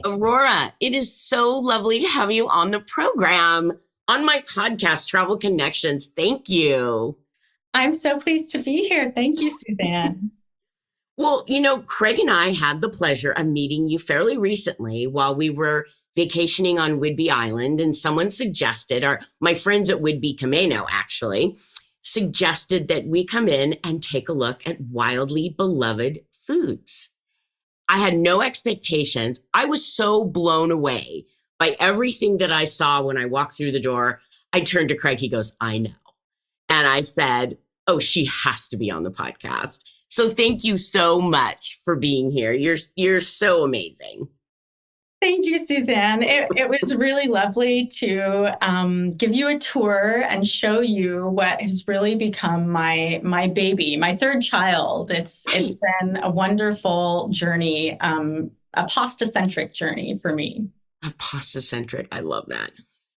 Aurora, it is so lovely to have you on the program on my podcast, Travel Connections. Thank you. I'm so pleased to be here. Thank you, Suzanne. Well, Craig and I had the pleasure of meeting you fairly recently while we were vacationing on Whidby Island, and someone suggested, or my friends at Whidby Camino actually, suggested that we come in and take a look at wildly beloved foods. I had no expectations. I was so blown away by everything that I saw when I walked through the door. I turned to Craig. He goes, I know. And I said, oh, she has to be on the podcast. So thank you so much for being here. You're so amazing. Thank you, Suzanne. It was really lovely to give you a tour and show you what has really become my baby, my third child. It's been a wonderful journey, a pasta-centric journey for me. A pasta-centric, I love that.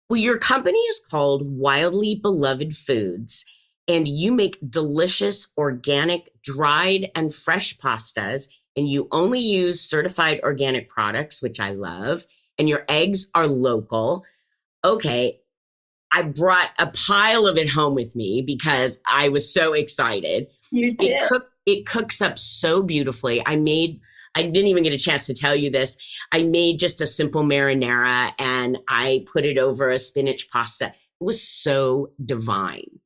Well, your company is called Wildly Beloved Foods, and you make delicious, organic, dried, and fresh pastas, and you only use certified organic products, which I love, and your eggs are local. Okay, I brought a pile of it home with me because I was so excited. You did. It cooks up so beautifully. I didn't even get a chance to tell you this. I made just a simple marinara and I put it over a spinach pasta. It was so divine.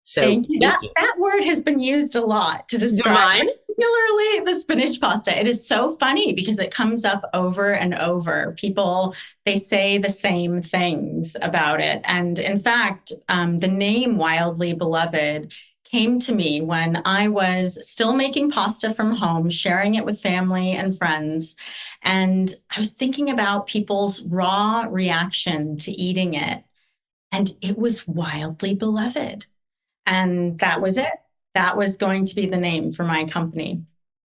So thank you. That word has been used a lot to describe, particularly the spinach pasta. It is so funny because it comes up over and over. People, they say the same things about it. And in fact, the name Wildly Beloved came to me when I was still making pasta from home, sharing it with family and friends. And I was thinking about people's raw reaction to eating it. And it was Wildly Beloved. And that was it. That was going to be the name for my company.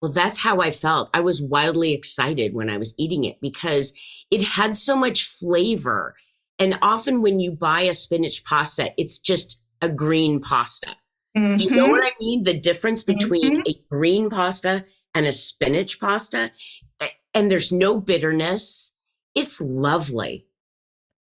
Well, that's how I felt. I was wildly excited when I was eating it because it had so much flavor. And often when you buy a spinach pasta, it's just a green pasta. Mm-hmm. Do you know what I mean? The difference between a green pasta and a spinach pasta. And there's no bitterness. It's lovely.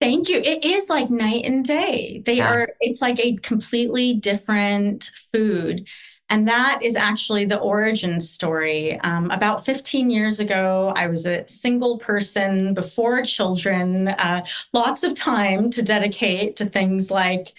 Thank you. It is like night and day. It's like a completely different food. And that is actually the origin story. About 15 years ago, I was a single person before children, lots of time to dedicate to things like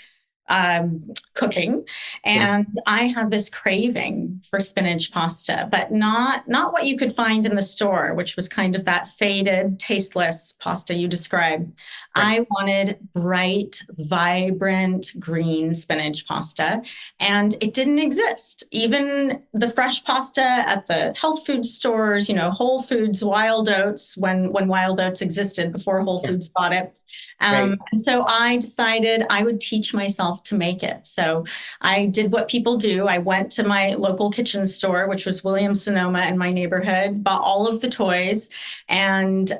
cooking. And I had this craving for spinach pasta, but not what you could find in the store, which was kind of that faded, tasteless pasta you described. Right. I wanted bright, vibrant green spinach pasta, and it didn't exist. Even the fresh pasta at the health food stores, Whole Foods Wild Oats, when Wild Oats existed before Whole Foods bought it. And so I decided I would teach myself to make it. So I did what people do. I went to my local kitchen store, which was Williams-Sonoma in my neighborhood, bought all of the toys, and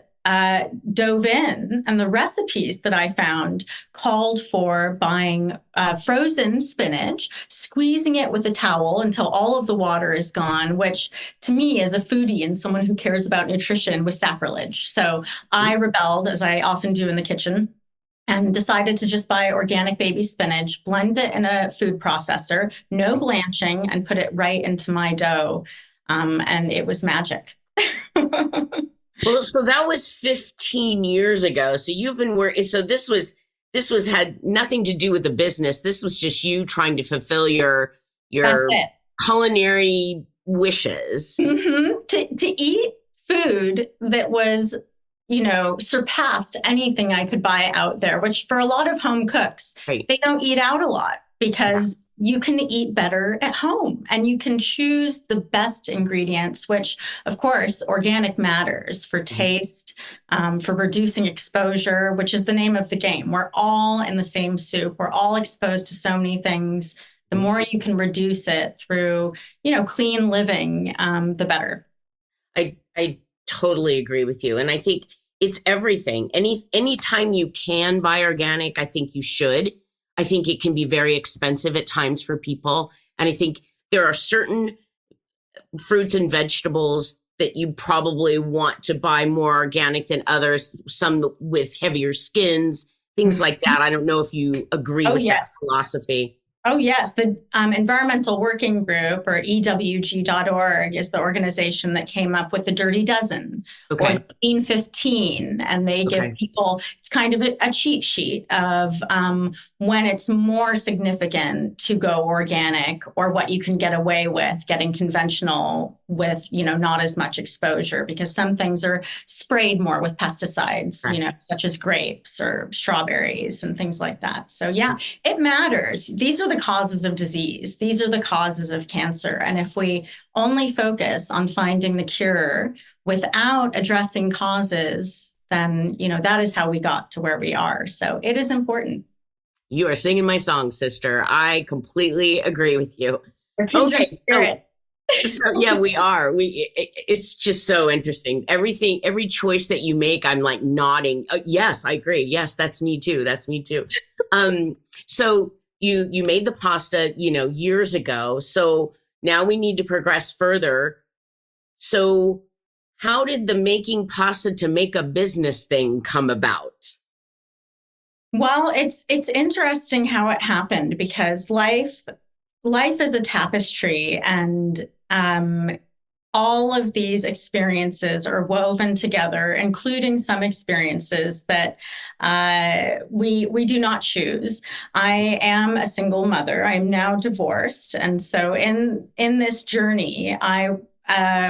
dove in. And the recipes that I found called for buying frozen spinach, squeezing it with a towel until all of the water is gone, which to me as a foodie and someone who cares about nutrition was sacrilege. So I rebelled, as I often do in the kitchen, and decided to just buy organic baby spinach, blend it in a food processor, no blanching, and put it right into my dough. And it was magic. Well, so that was 15 years ago. So you've been working. So this was had nothing to do with the business. This was just you trying to fulfill your culinary wishes. Mm-hmm. To eat food that was, surpassed anything I could buy out there, which for a lot of home cooks, they don't eat out a lot because you can eat better at home and you can choose the best ingredients, which of course, organic matters for taste, for reducing exposure, which is the name of the game. We're all in the same soup. We're all exposed to so many things. The more you can reduce it through, clean living, the better. I totally agree with you. And I think it's everything. Anytime you can buy organic, I think you should. I think it can be very expensive at times for people. And I think there are certain fruits and vegetables that you probably want to buy more organic than others, some with heavier skins, things like that. I don't know if you agree with that philosophy. Oh, yes. The Environmental Working Group, or EWG.org, is the organization that came up with the Dirty Dozen or Clean 15. And they give people, it's kind of a cheat sheet of when it's more significant to go organic, or what you can get away with getting conventional with, not as much exposure, because some things are sprayed more with pesticides, such as grapes or strawberries and things like that. So yeah, it matters. These are the causes of disease. These are the causes of cancer. And if we only focus on finding the cure without addressing causes, then, that is how we got to where we are. So it is important. You are singing my song, sister. I completely agree with you. Okay. So yeah, we are. It's just so interesting. Every choice that you make, I'm like nodding. Yes, I agree. Yes, that's me too. That's me too. So you made the pasta, years ago. So now we need to progress further. So how did the making pasta to make a business thing come about? Well, it's interesting how it happened, because life is a tapestry, and all of these experiences are woven together, including some experiences that we do not choose. I am a single mother. I'm now divorced. And so in this journey, I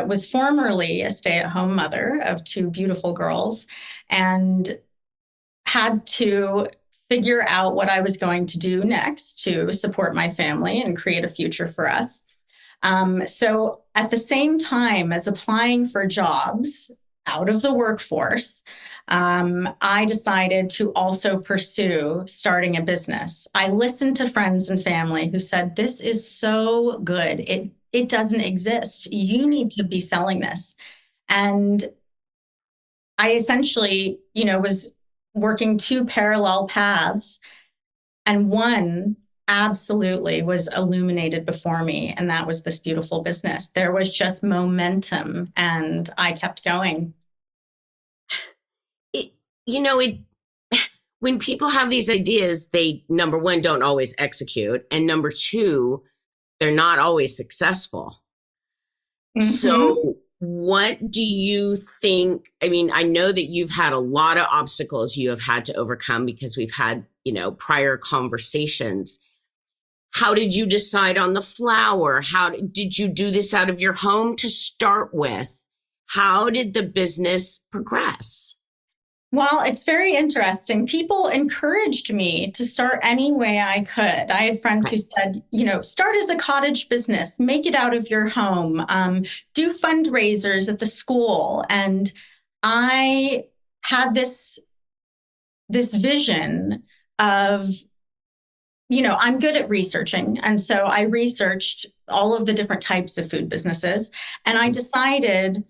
was formerly a stay-at-home mother of two beautiful girls, and had to figure out what I was going to do next to support my family and create a future for us. So at the same time as applying for jobs out of the workforce, I decided to also pursue starting a business. I listened to friends and family who said, this is so good. It doesn't exist. You need to be selling this. And I essentially, was working two parallel paths, and one absolutely was illuminated before me, and that was this beautiful business. There was just momentum, and I kept going. When people have these ideas, they, number one, don't always execute, and number two, they're not always successful. So what do you think? I mean, I know that you've had a lot of obstacles you have had to overcome, because we've had, prior conversations. How did you decide on the flour? How did you do this out of your home to start with? How did the business progress? Well, it's very interesting. People encouraged me to start any way I could. I had friends who said, start as a cottage business, make it out of your home, do fundraisers at the school. And I had this vision of, I'm good at researching. And so I researched all of the different types of food businesses, and I decided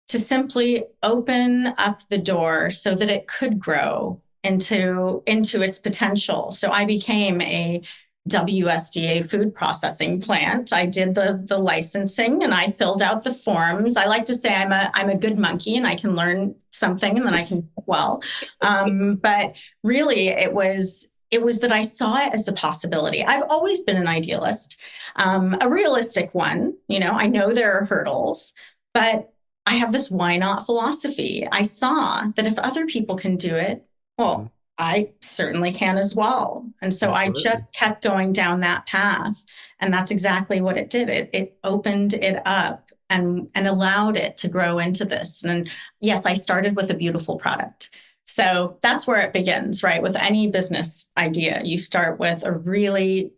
to simply open up the door so that it could grow into its potential. So I became a WSDA food processing plant. I did the licensing, and I filled out the forms. I like to say I'm a good monkey, and I can learn something and then I can cook well. But really it was that I saw it as a possibility. I've always been an idealist, a realistic one. I know there are hurdles, but I have this why not philosophy. I saw that if other people can do it, well, I certainly can as well. And so Absolutely. I just kept going down that path. And that's exactly what it did. It opened it up and allowed it to grow into this. And yes, I started with a beautiful product. So that's where it begins, right? With any business idea, you start with a really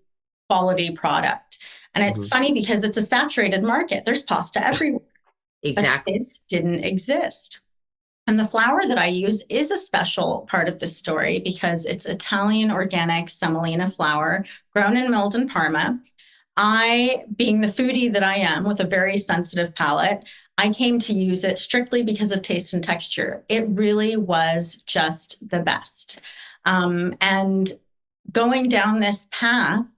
quality product. And it's funny because it's a saturated market. There's pasta everywhere. Exactly. But this didn't exist. And the flour that I use is a special part of the story, because it's Italian organic semolina flour grown and milled in Parma. I, being the foodie that I am with a very sensitive palate, I came to use it strictly because of taste and texture. It really was just the best. And going down this path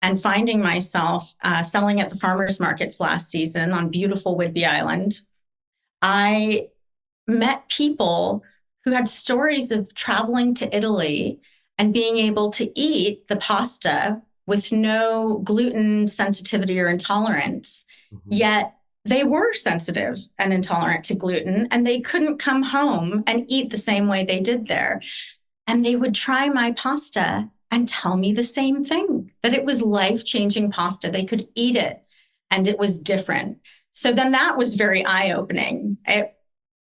and finding myself selling at the farmers markets last season on beautiful Whidby Island, I met people who had stories of traveling to Italy and being able to eat the pasta with no gluten sensitivity or intolerance, Mhm. yet they were sensitive and intolerant to gluten, and they couldn't come home and eat the same way they did there. And they would try my pasta and tell me the same thing, that it was life-changing pasta. They could eat it and it was different. So then that was very eye-opening.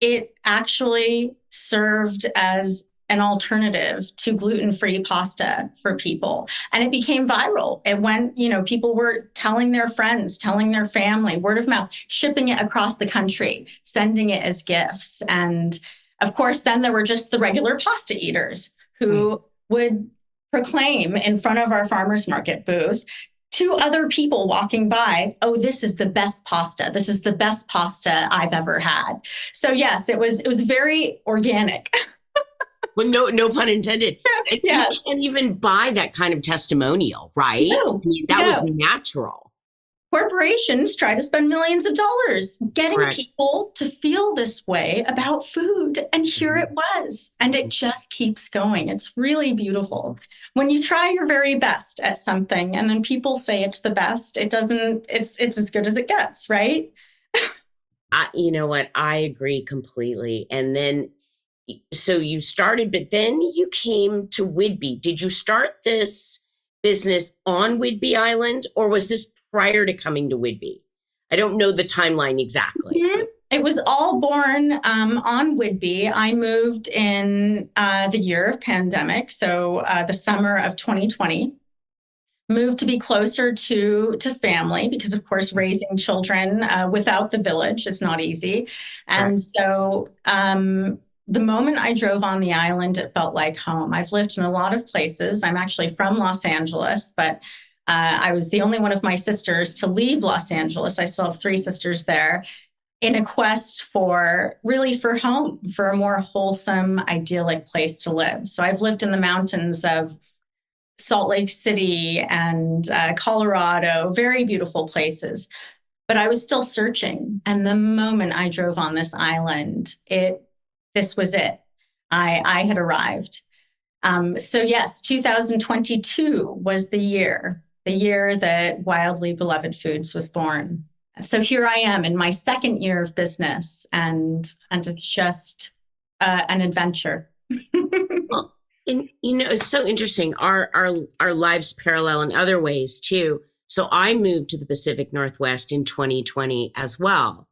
It actually served as an alternative to gluten-free pasta for people. And it became viral. It went, people were telling their friends, telling their family, word of mouth, shipping it across the country, sending it as gifts. And of course, then there were just the regular pasta eaters who would proclaim in front of our farmers market booth to other people walking by, oh, this is the best pasta. This is the best pasta I've ever had. So yes, it was very organic. Well, no pun intended. And you Yes. can't even buy that kind of testimonial, right? I No, mean, that was no. natural. Corporations try to spend millions of dollars getting Correct. people to feel this way about food. And here Mhm. it was. And it just keeps going. It's really beautiful. When you try your very best at something and then people say it's the best, it's as good as it gets, right? You know what? I agree completely. And then, so you started, but then you came to Whidby. Did you start this business on Whidby Island, or was this prior to coming to Whidby? I don't know the timeline exactly. Mhm. It was all born on Whidby. I moved in the year of pandemic, so the summer of 2020. Moved to be closer to family because, of course, raising children without the village is not easy. Correct. And so the moment I drove on the island, it felt like home. I've lived in a lot of places. I'm actually from Los Angeles, but I was the only one of my sisters to leave Los Angeles. I still have three sisters there in a quest for home, for a more wholesome, idyllic place to live. So I've lived in the mountains of Salt Lake City and Colorado, very beautiful places. But I was still searching. And the moment I drove on this island, this was it. I had arrived. So yes, 2022 was the year that Wildly Beloved Foods was born. So here I am in my second year of business, and it's just an adventure. Well, and it's so interesting. Our lives parallel in other ways too. So I moved to the Pacific Northwest in 2020 as well.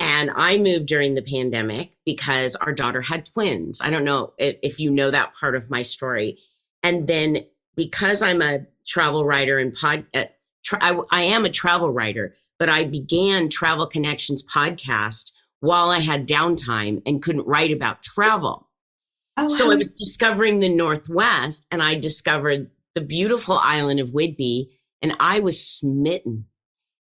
And I moved during the pandemic because our daughter had twins. I don't know if you know that part of my story. And then because I'm a travel writer and I am a travel writer, but I began Travel Connections podcast while I had downtime and couldn't write about travel. Oh, So I was discovering the Northwest, and I discovered the beautiful island of Whidby, and I was smitten.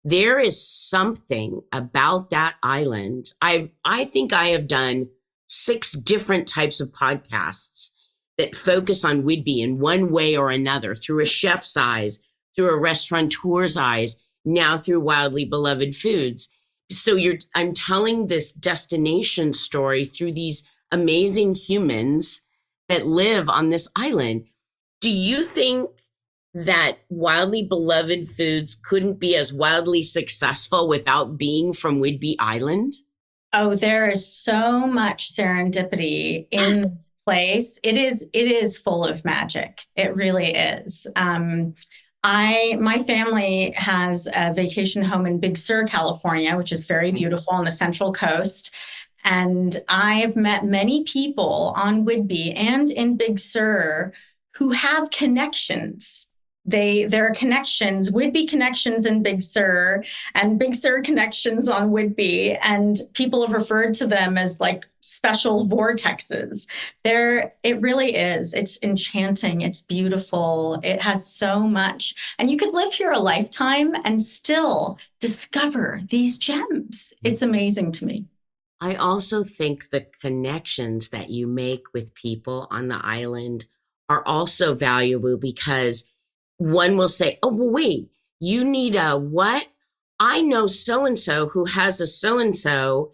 There is something about that island. I think I have done 6 different types of podcasts that focus on Whidby in one way or another, through a chef's eyes, through a restaurateur's eyes, now through Wildly Beloved Foods. So I'm telling this destination story through these amazing humans that live on this island. Do you think that Wildly Beloved Foods couldn't be as wildly successful without being from Whidby Island? oh, there is so much serendipity in this Yes. place. It is full of magic. It really is. My family has a vacation home in Big Sur, California, which is very beautiful on the Central Coast. And I've met many people on Whidby and in Big Sur who have connections. There are connections, Whidby connections in Big Sur, and Big Sur connections on Whidby, and people have referred to them as like special vortexes. It really is. It's enchanting. It's beautiful. It has so much, and you could live here a lifetime and still discover these gems. It's amazing to me. I also think the connections that you make with people on the island are also valuable, because one will say, oh, well, wait, you need a what? I know so and so who has a so and so.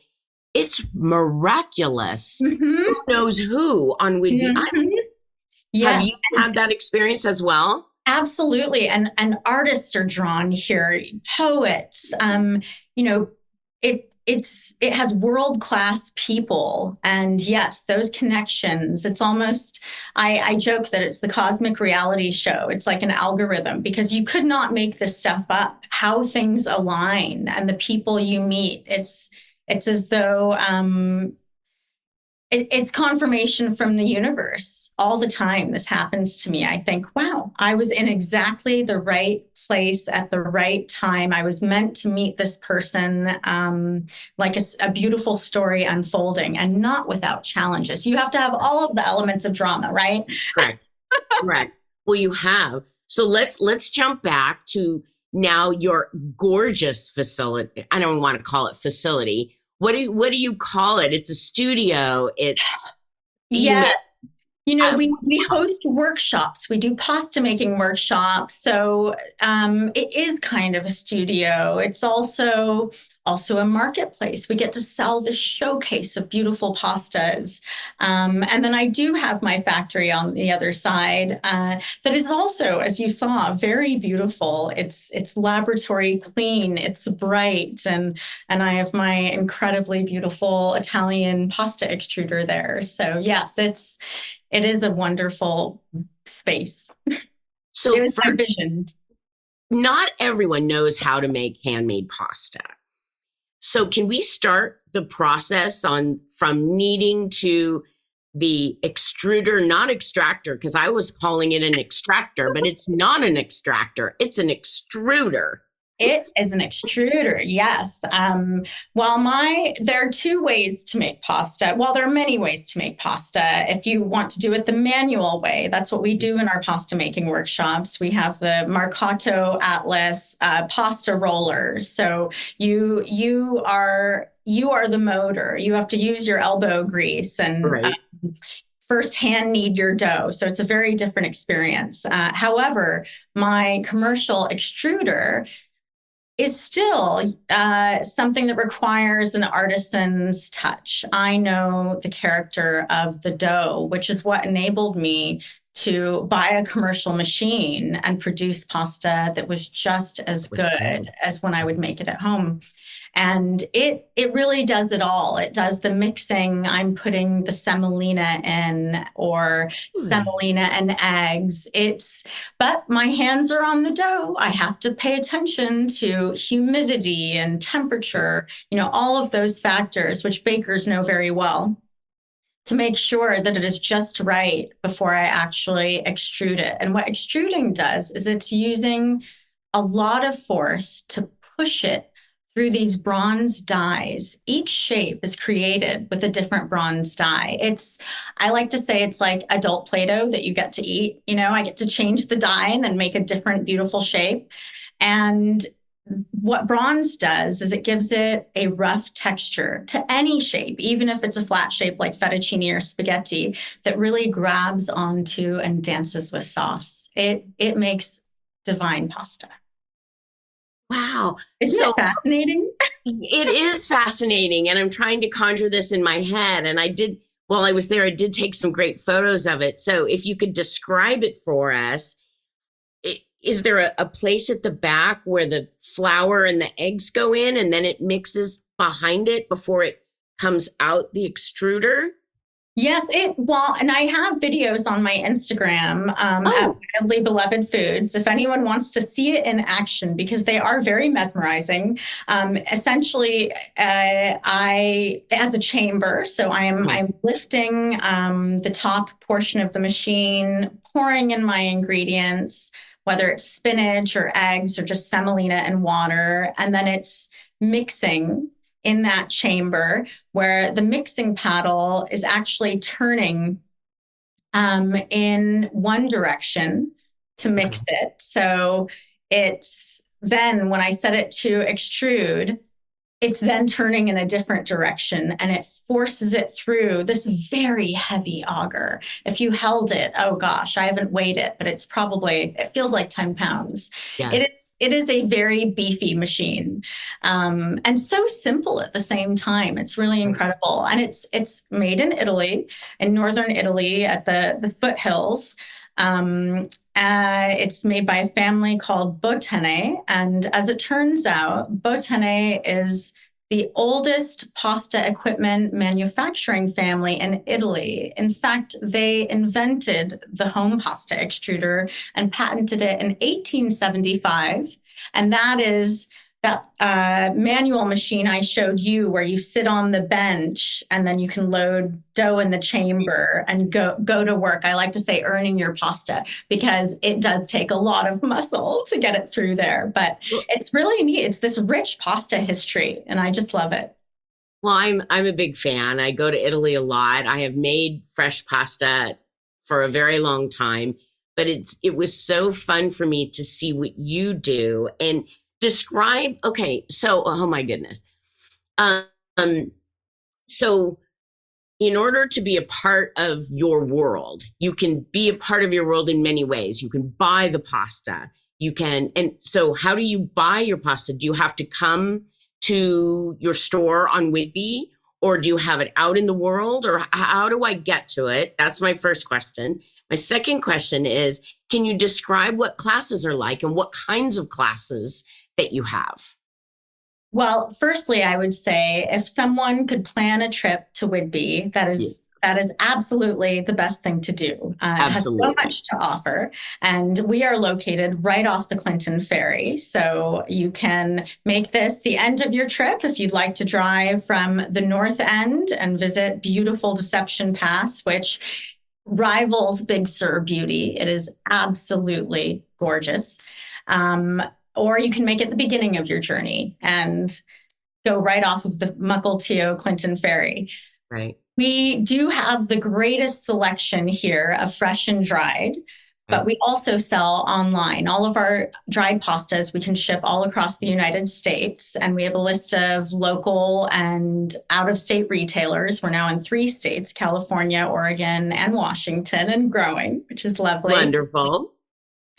it's miraculous. Mhm. Who knows who on Whidby Island? Mhm. Have Yes. you had that experience as well? Absolutely. And artists are drawn here, poets. You know, it has world-class people. And yes, those connections, it's almost, I joke that it's the cosmic reality show. It's like an algorithm because you could not make this stuff up, how things align and the people you meet. It's as though it's confirmation from the universe all the time. This happens to me. I think, wow, I was in exactly the right place at the right time. I was meant to meet this person, like a beautiful story unfolding, and not without challenges. You have to have all of the elements of drama, right? Correct. Correct. Well, you have. So let's jump back to now your gorgeous facility. I don't want to call it facility. What do you call it? It's a studio. It's Yes. You know, I, we host workshops. We do pasta making workshops. So it is kind of a studio. It's also a marketplace. We get to sell this showcase of beautiful pastas. And then I do have my factory on the other side that is also, as you saw, very beautiful. It's laboratory clean. It's bright, and I have my incredibly beautiful Italian pasta extruder there. So yes, it is a wonderful space. It so was for my vision. not everyone knows how to make handmade pasta. So can we start the process on from kneading to the extruder, not extractor, because I was calling it an extractor, but it's not an extractor, it's an extruder. It is an extruder, yes. There are two ways to make pasta. Well, there are many ways to make pasta. If you want to do it the manual way, that's what we do in our pasta making workshops. We have the Marcato Atlas pasta rollers. So you are the motor. You have to use your elbow grease and Right. first hand knead your dough. So it's a very different experience. However, my commercial extruder is still something that requires an artisan's touch. I know the character of the dough, which is what enabled me to buy a commercial machine and produce pasta that was just as It was good good. as when I would make it at home. And it really does it all. It does the mixing. I'm putting the semolina in, or Hmm. semolina and eggs. But my hands are on the dough. I have to pay attention to humidity and temperature, all of those factors, which bakers know very well, to make sure that it is just right before I actually extrude it. And what extruding does is it's using a lot of force to push it through these bronze dies. Each shape is created with a different bronze die. I like to say it's like adult Play-Doh that you get to eat. I get to change the die and then make a different beautiful shape. And what bronze does is it gives it a rough texture to any shape, even if it's a flat shape like fettuccine or spaghetti, that really grabs onto and dances with sauce. It makes divine pasta. Wow. Isn't it So fascinating? it is fascinating. And I'm trying to conjure this in my head. And while I was there, I did take some great photos of it. So if you could describe it for us, is there a place at the back where the flour and the eggs go in and then it mixes behind it before it comes out the extruder? Yes, and I have videos on my Instagram at Oh, Wildly Beloved Foods. If anyone wants to see it in action, because they are very mesmerizing. Essentially, it has a chamber, so okay. I'm lifting the top portion of the machine, pouring in my ingredients, whether it's spinach or eggs or just semolina and water, and then it's mixing in that chamber where the mixing paddle is actually turning in one direction to Okay. mix it. So it's then when I set it to extrude, it's then turning in a different direction and it forces it through this very heavy auger. If you held it, oh gosh, I haven't weighed it, but it feels like 10 pounds. Yeah. It is a very beefy machine, and so simple at the same time. It's really incredible. And it's made in Italy, in northern Italy at the foothills. It's made by a family called Botene. And as it turns out, Botene is the oldest pasta equipment manufacturing family in Italy. In fact, they invented the home pasta extruder and patented it in 1875. And that is that manual machine I showed you where you sit on the bench and then you can load dough in the chamber and go to work. I like to say earning your pasta because it does take a lot of muscle to get it through there. But it's really neat. It's this rich pasta history and I just love it. Well, I'm a big fan. I go to Italy a lot. I have made fresh pasta for a very long time, but it was so fun for me to see what you do and describe. Okay, so oh my goodness. So in order to be a part of your world, you can be a part of your world in many ways. You can buy the pasta. And so how do you buy your pasta? Do you have to come to your store on Whidby, or do you have it out in the world, or how do I get to it? That's my first question. My second question is, can you describe what classes are like and what kinds of classes that you have? Well, firstly, I would say if someone could plan a trip to Whidby, that is absolutely the best thing to do. It has so much to offer. And we are located right off the Clinton ferry. So you can make this the end of your trip if you'd like to drive from the north end and visit beautiful Deception Pass, which rivals Big Sur beauty. It is absolutely gorgeous. Or you can make it the beginning of your journey and go right off of the Mukilteo Clinton ferry. Right. We do have the greatest selection here of fresh and dried, but we also sell online. All of our dried pastas we can ship all across the United States, and we have a list of local and out-of-state retailers. We're now in 3 states, California, Oregon, and Washington, and growing, which is lovely. Wonderful.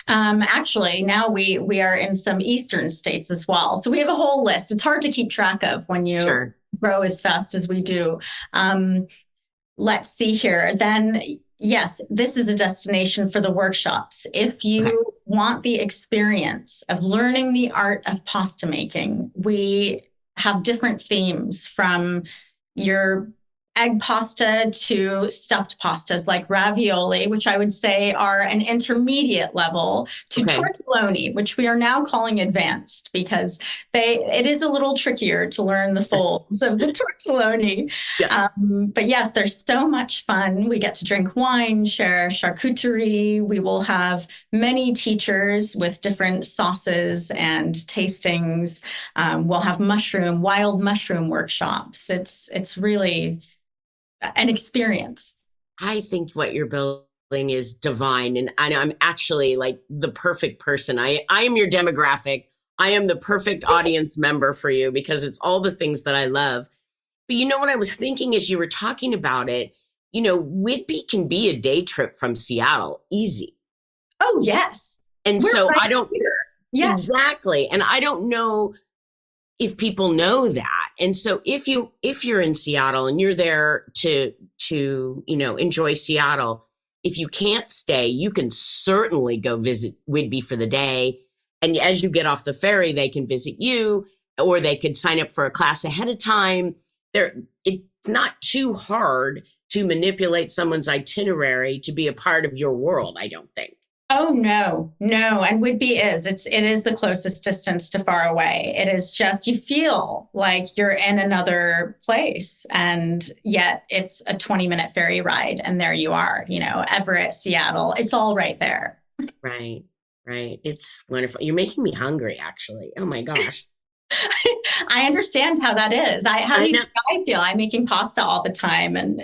Actually, now we are in some eastern states as well. So we have a whole list. It's hard to keep track of when you grow as fast as we do. Let's see here. Then, yes, this is a destination for the workshops. If you want the experience of learning the art of pasta making, we have different themes from your egg pasta to stuffed pastas like ravioli, which I would say are an intermediate level, to tortelloni, which we are now calling advanced because it is a little trickier to learn the folds of the tortelloni. Yeah. But yes, there's so much fun. We get to drink wine, share charcuterie. We will have many teachers with different sauces and tastings. We'll have wild mushroom workshops. It's really an experience. I think what you're building is divine. And I'm actually like the perfect person. I am your demographic. I am the perfect audience member for you because it's all the things that I love. But you know what I was thinking as you were talking about it, Whidby can be a day trip from Seattle. Easy. Oh, yes. And so right I don't, here. Yes. Exactly. And I don't know if people know that. And so if you're in Seattle and you're there to enjoy Seattle, if you can't stay, you can certainly go visit Whidby for the day. And as you get off the ferry, they can visit you, or they could sign up for a class ahead of time. It's not too hard to manipulate someone's itinerary to be a part of your world, I don't think. Oh, no. And Whidby it is the closest distance to far away. It is just, you feel like you're in another place, and yet it's a 20-minute ferry ride. And there you are, Everett, Seattle, it's all right there. Right. It's wonderful. You're making me hungry, actually. Oh my gosh. I understand how that is. How do you think I feel? I'm making pasta all the time. And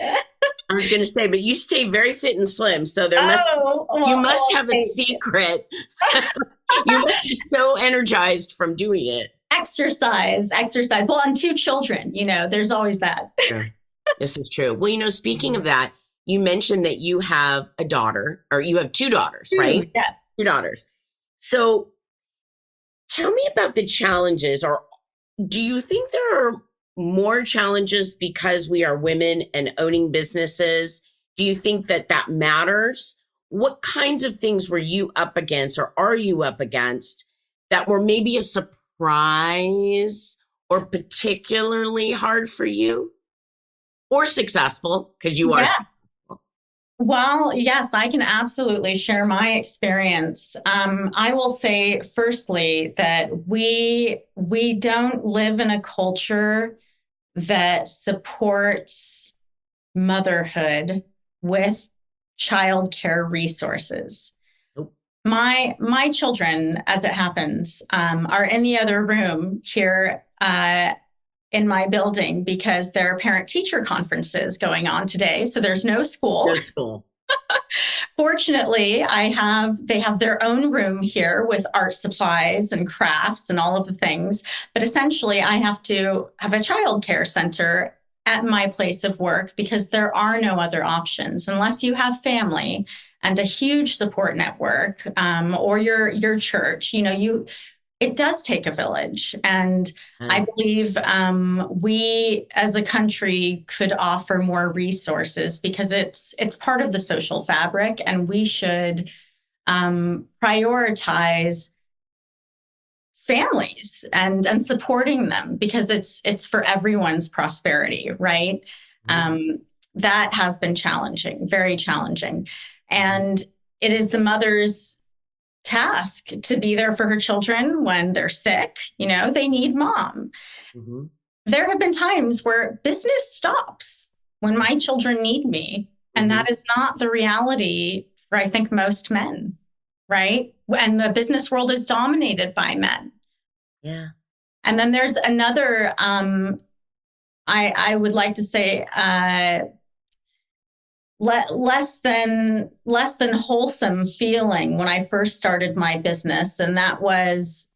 I was going to say, but you stay very fit and slim. So you must have a secret. You must be so energized from doing it. Exercise. Well, and two children, there's always that. Sure. This is true. Well, speaking of that, you mentioned that you have a daughter, or you have two daughters, right? Yes. Two daughters. So tell me about the challenges, or do you think there are more challenges because we are women and owning businesses? Do you think that matters? What kinds of things were you up against, or are you up against, that were maybe a surprise or particularly hard for you? Or successful, because you are successful. Well, yes, I can absolutely share my experience. I will say, firstly, that we don't live in a culture that supports motherhood with childcare resources. Nope. My children, as it happens, are in the other room here in my building because there are parent-teacher conferences going on today. So there's no school. No school. Fortunately, they have their own room here with art supplies and crafts and all of the things. But essentially, I have to have a childcare center at my place of work because there are no other options unless you have family and a huge support network, or your church. It does take a village. And I believe we as a country could offer more resources because it's part of the social fabric, and we should prioritize families and supporting them because it's for everyone's prosperity, right? That has been challenging, very challenging. And it is the mother's task to be there for her children when they're sick. They need mom. Mm-hmm. There have been times where business stops when my children need me. And that is not the reality for, I think, most men, right? And the business world is dominated by men. Yeah. And then there's another, I would like to say, less than wholesome feeling when I first started my business. And that was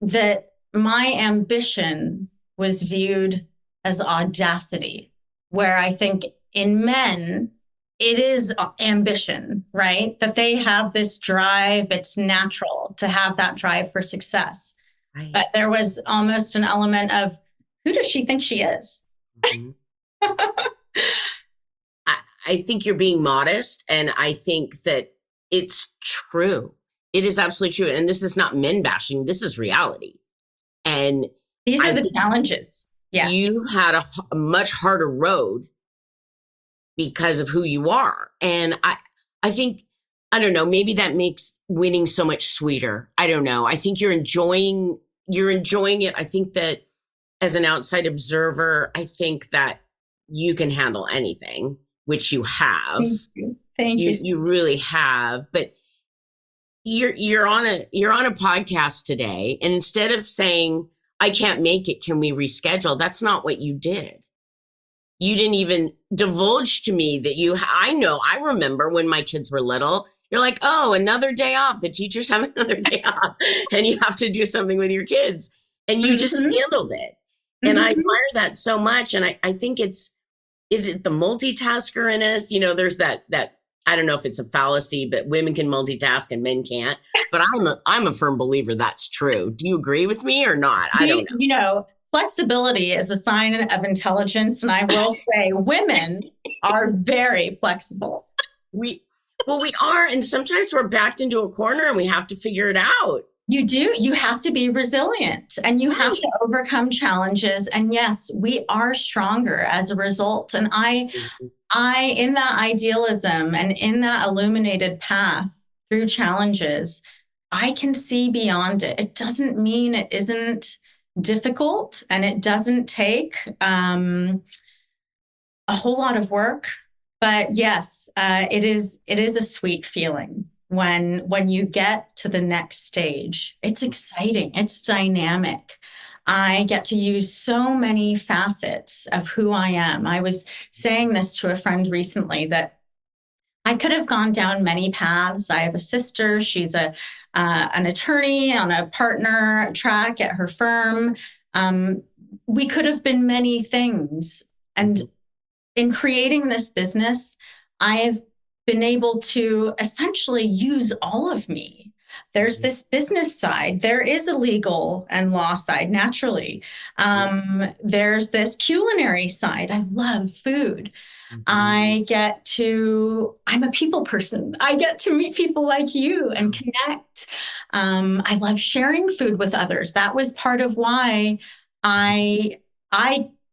that my ambition was viewed as audacity, where I think in men, it is ambition, right? That they have this drive. It's natural to have that drive for success. Right. But there was almost an element of, who does she think she is? Mm-hmm. I think you're being modest, and I think that it's true. It is absolutely true. And this is not men bashing. This is reality. And these are the challenges. Yes. You've had a much harder road because of who you are. And I think, I don't know, maybe that makes winning so much sweeter. I don't know. I think you're enjoying it. I think that as an outside observer, I think that you can handle anything, which you have. Thank you. You really have. But you're on a podcast today, and instead of saying, I can't make it, can we reschedule? That's not what you did. You didn't even divulge to me that I remember when my kids were little, you're like, oh, another day off. The teachers have another day off and you have to do something with your kids. And you just handled it. And I admire that so much. And I think is it the multitasker in us? There's that, I don't know if it's a fallacy, but women can multitask and men can't. But I'm a firm believer that's true. Do you agree with me or not? I don't know. Flexibility is a sign of intelligence. And I will say women are very flexible. We are. And sometimes we're backed into a corner and we have to figure it out. You do. You have to be resilient and you have to overcome challenges. And yes, we are stronger as a result. And I, in that idealism and in that illuminated path through challenges, I can see beyond it. It doesn't mean it isn't difficult, and it doesn't take a whole lot of work. But yes, it is a sweet feeling when you get to the next stage. It's exciting. It's dynamic. I get to use so many facets of who I am. I was saying this to a friend recently that I I could have gone down many paths. I have a sister. She's an attorney on a partner track at her firm. We could have been many things. And in creating this business, I've been able to essentially use all of me. There's this business side. There is a legal and law side, naturally. There's this culinary side. I love food. I'm a people person. I get to meet people like you and connect. I love sharing food with others. That was part of why I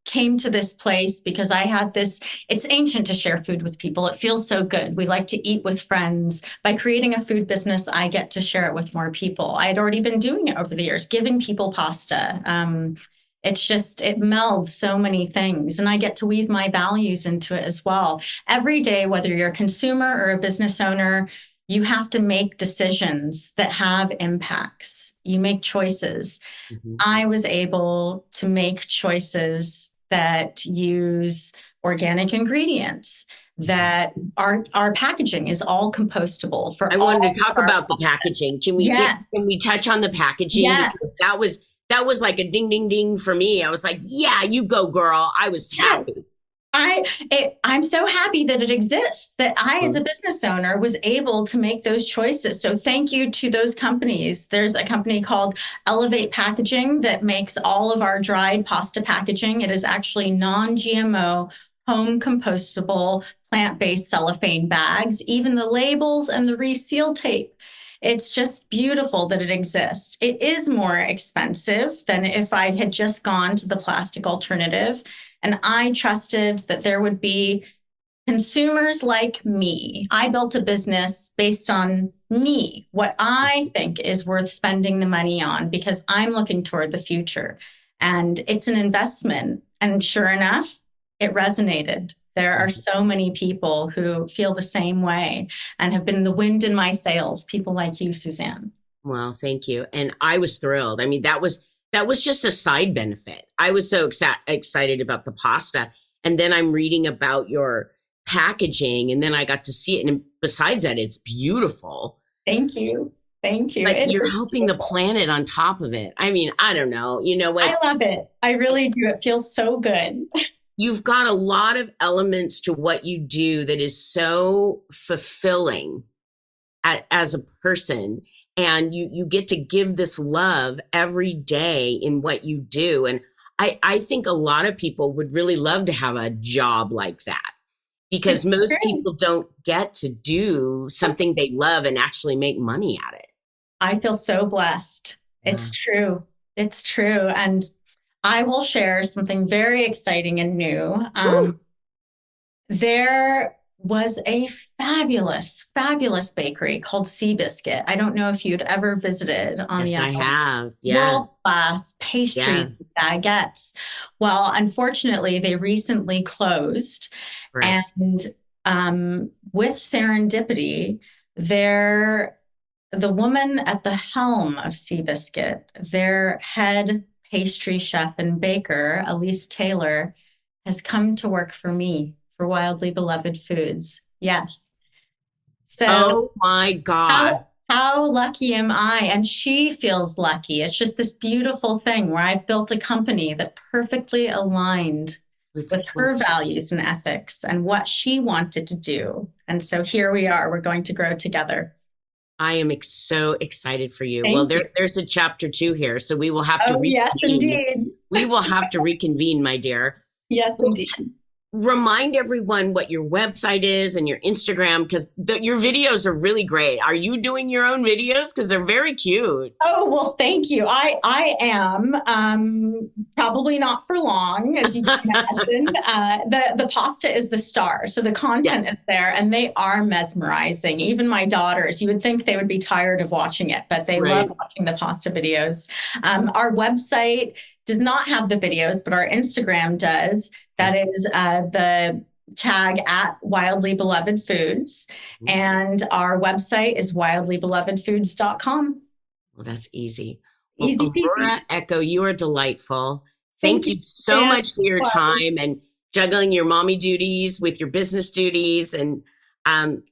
came to this place, because I had this, it's ancient to share food with people. It feels so good. We like to eat with friends. By creating a food business, I get to share it with more people. I had already been doing it over the years, giving people pasta. It melds so many things, and I get to weave my values into it as well. Every day, whether you're a consumer or a business owner, you have to make decisions that have impacts. You make choices. I was able to make choices that use organic ingredients, that our packaging is all compostable. I wanted to talk about the packaging. Can we touch on the packaging? Yes. Because that was like a ding, ding, ding for me. I was like, yeah, you go, girl. I was happy. I'm so happy that it exists, that I, as a business owner, was able to make those choices. So thank you to those companies. There's a company called Elevate Packaging that makes all of our dried pasta packaging. It is actually non-GMO, home compostable, plant-based cellophane bags, even the labels and the reseal tape. It's just beautiful that it exists. It is more expensive than if I had just gone to the plastic alternative. And I trusted that there would be consumers like me. I built a business based on me, what I think is worth spending the money on, because I'm looking toward the future. And it's an investment. And sure enough, it resonated. There are so many people who feel the same way and have been the wind in my sails, people like you, Suzanne. Well, thank you. And I was thrilled. I mean, that was just a side benefit. I was so excited about the pasta. And then I'm reading about your packaging, and then I got to see it. And besides that, it's beautiful. Thank you. Thank you. But you're helping the planet on top of it. I mean, I don't know. You know what? I love it. I really do. It feels so good. You've got a lot of elements to what you do that is so fulfilling as a person. And you get to give this love every day in what you do. And I think a lot of people would really love to have a job like that, because most people don't get to do something they love and actually make money at it. I feel so blessed. It's true. It's true. And I will share something very exciting and new. There was a fabulous, fabulous bakery called Seabiscuit. I don't know if you'd ever visited on Yes, the I have. Yeah. World-class pastries, baguettes. Well, unfortunately, they recently closed. Right. And with serendipity, the woman at the helm of Seabiscuit, their head pastry chef and baker, Elise Taylor, has come to work for me for Wildly Beloved Foods. Yes. So, oh my God. How lucky am I? And she feels lucky. It's just this beautiful thing where I've built a company that perfectly aligned with her values and ethics and what she wanted to do. And so here we are. We're going to grow together. I am so excited for you. Thank you. There's a chapter 2 here, so we will have to reconvene. Yes, indeed. We will have to reconvene, my dear. Yes, indeed. Remind everyone what your website is and your Instagram, because your videos are really great. Are you doing your own videos? Because they're very cute. Oh, well, thank you. I am probably not for long, as you can imagine. The pasta is the star. So the content is there, and they are mesmerizing. Even my daughters, you would think they would be tired of watching it, but they love watching the pasta videos. Our website does not have the videos, but our Instagram does. That is the tag at Wildly Beloved Foods. And our website is wildlybelovedfoods.com. Well, that's easy. Easy peasy. Aurora Echo, you are delightful. Thank you so much for your time and juggling your mommy duties with your business duties. And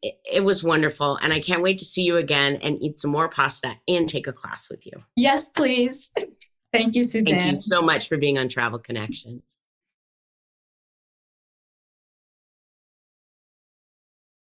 It was wonderful. And I can't wait to see you again and eat some more pasta and take a class with you. Yes, please. Thank you, Thank you Suzanne. so much for being on Travel Connections.